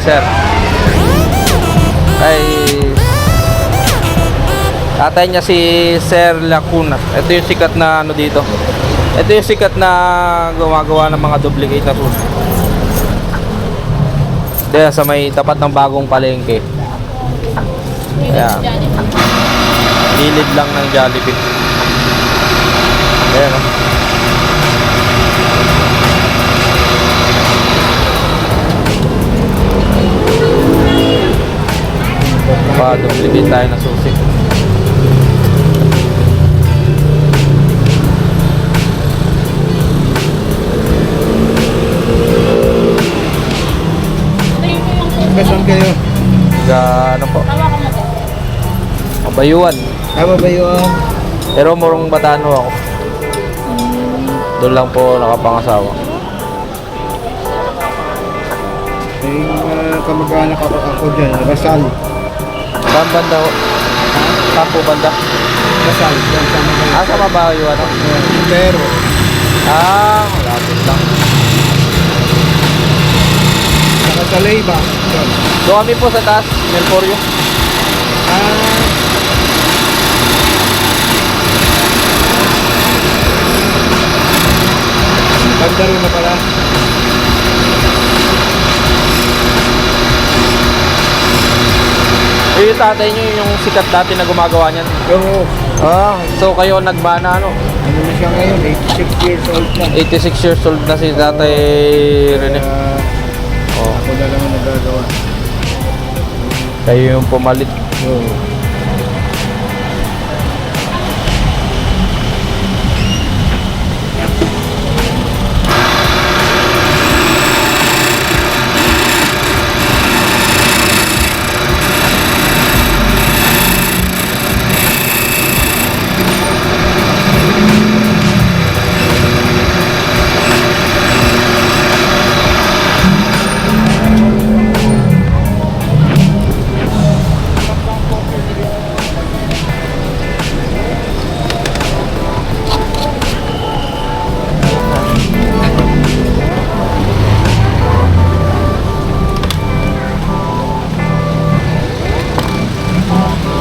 sir. Ay, tatay niya si Sir Lacuna. Ito yung sikat na ano dito. Ito yung sikat na gumagawa ng mga duplicate na susi. Diyan sa may tapat ng bagong palengke. Ayan. Gilid lang ng Jollibee. Ayan, oh. Pa-duplicate tayo ng susi. Saan kayo? Ano po? Mabayuan. Tama ba yun? Pero murong Batano ako. Doon lang po nakapangasawa. May kamag-anak ako dyan, Rasal. Saan banda ho? Saan po banda? Rasal, dyan sa mga. Sa Mabayuan ho? Pero, Malapit lang. nakasalay ba? Dyan. Doon kami po sa taas, Melporio. Pagdaro na pala. Yung tatay nyo yung sikat dati na gumagawa niyan. Oo. So kayo nagmana ano? Ano na siya ngayon? 86 years old na. 86 years old na si tatay Rene. Ako na naman nagagawa. Kayo yung pumalit. Oo.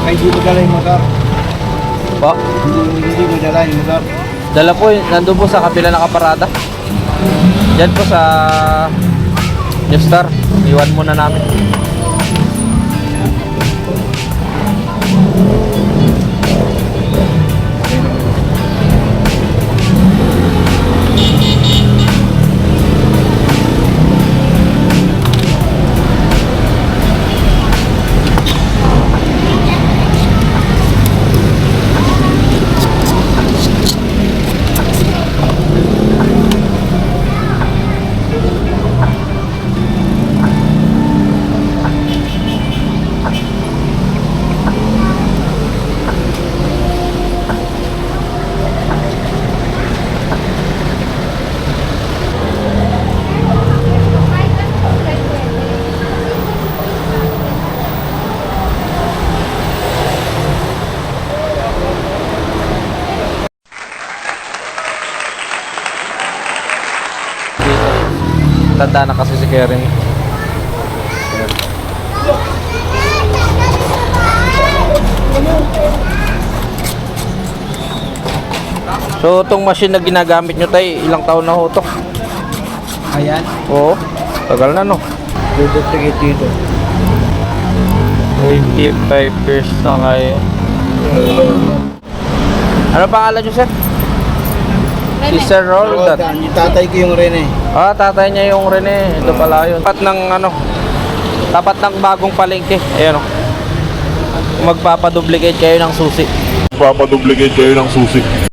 Ay, hindi mo dala yung motor. Po? Hindi mo dala yung motor. Dala po, nandun po sa kabila nakaparada. Diyan po sa New Star. Iwan muna namin. Tanda na kasi si Karen. So itong machine na ginagamit nyo tayo, ilang taon na ho ito? Ayan. Oo, tagal na no. Duduplicate dito. 85 years na kayo. Ano pangalan nyo, sir? Si Sir Roldan. Yung tatay ko yung Rene. Tatay niya yung Rene. Ito pala yun. Tapat ng ano, tapat ng bagong palengke. Ayan o. Magpapaduplicate kayo ng susi. Magpapaduplicate kayo ng susi.